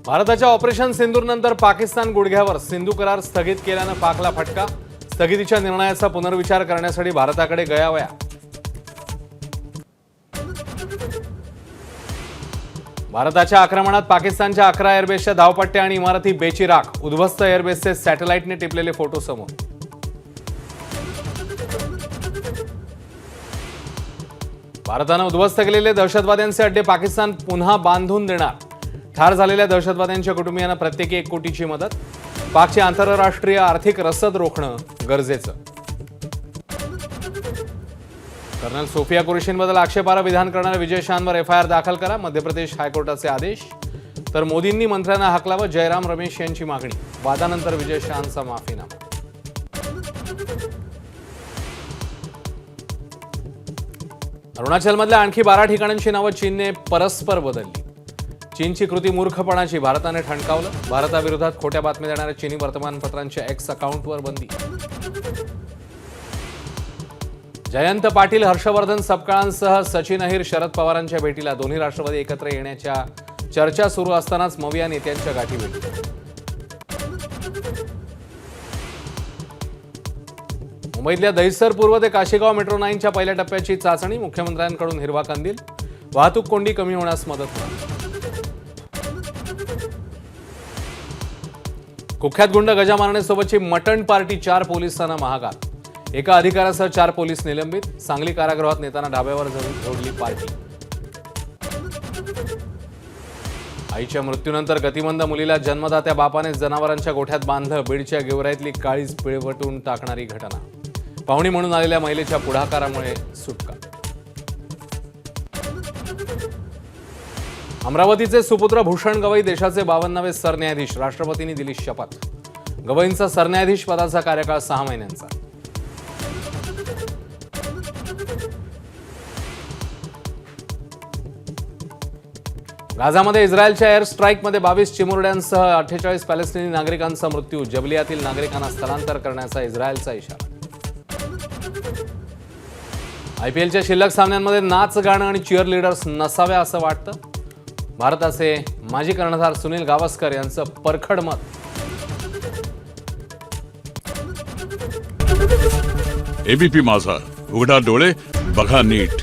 भारताच्या ऑपरेशन सिंदूरनंतर पाकिस्तान गुडघ्यावर सिंधू करार स्थगित केल्यानं पाकला फटका। स्थगितीच्या निर्णयाचा पुनर्विचार करण्यासाठी भारताकडे गयावया। भारताच्या आक्रमणात पाकिस्तानच्या 11 एअरबेसच्या धावपट्ट्या आणि इमारती बेचिराख। उद्ध्वस्त एअरबेसचे सॅटेलाइटने टिपलेले फोटो समोर। भारतानं उद्ध्वस्त केलेले दहशतवाद्यांचे अड्डे पाकिस्तान पुन्हा बांधून देणार। ठार झालेल्या दहशतवाद्यांच्या कुटुंबियांना प्रत्येकी 1 कोटीची मदत। पाकची आंतरराष्ट्रीय आर्थिक रसद रोखणं गरजेचं। कर्नल सोफिया कुरेशींबद्दल आक्षेपार्ह विधान करणाऱ्या विजय शहांवर एफआयआर दाखल करा। मध्य प्रदेश हायकोर्टाचे आदेश। तर मोदींनी मंत्र्यांना हाकलावं, जयराम रमेश यांची मागणी। वादानंतर विजय शहांचा माफीनामा। अरुणाचलमधल्या आणखी 12 ठिकाणांची नावं चीनने परस्पर बदलली। चीनची कृती मूर्खपणाची, भारताने ठणकावलं। भारताविरोधात खोट्या बातम्या देणाऱ्या चीनी वर्तमानपत्रांच्या एक्स अकाउंटवर बंदी। जयंत पाटील, हर्षवर्धन सपकाळांसह सचिन अहिर शरद पवारांच्या भेटीला। दोन्ही राष्ट्रवादी एकत्र येण्याच्या चर्चा सुरू असतानाच मविया नेत्यांच्या गाठी भेटल्या। मुंबईतल्या दहिसर पूर्व ते काशीगाव मेट्रो 9च्या पहिल्या टप्प्याची चाचणी। मुख्यमंत्र्यांकडून हिरवा कंदील। वाहतूक कोंडी कमी होण्यास मदत होणार। कुख्यात गुंड गजा मारणेसोबतची मटण पार्टी, 4 पोलिसांना महागात। एका अधिकाऱ्यासह 4 पोलीस निलंबित। सांगली कारागृहात नेताना ढाब्यावर जोडली पार्टी। आईच्या मृत्यूनंतर गतिमंद मुलीला जन्मदात्या बापाने जनावरांच्या गोठ्यात बांधलं। बीडच्या गेवराईतली काळीज पिळवटून टाकणारी घटना। पाहुणी म्हणून आलेल्या महिलेच्या पुढाकारामुळे सुटका। अमरावतीचे सुपुत्र भूषण गवई देशाचे 52वे सरन्यायाधीश। राष्ट्रपतींनी दिली शपथ। गवईंचा सरन्यायाधीश पदाचा कार्यकाळ 6 महिन्यांचा। गाझामध्ये इस्रायलच्या एअर स्ट्राईकमध्ये 22 चिमुरड्यांसह 48 पॅलेस्टिनी नागरिकांचा मृत्यू। जबलियातील नागरिकांना स्थलांतर करण्याचा इस्रायलचा इशारा। आयपीएलच्या शिल्लक सामन्यांमध्ये नाच गाणं आणि चीअर लीडर्स नसाव्या असं वाटतं। भारताचे माजी कर्णधार सुनील गावस्कर यांचं परखड मत। एबीपी माझा, उघडा डोळे बघा नीट।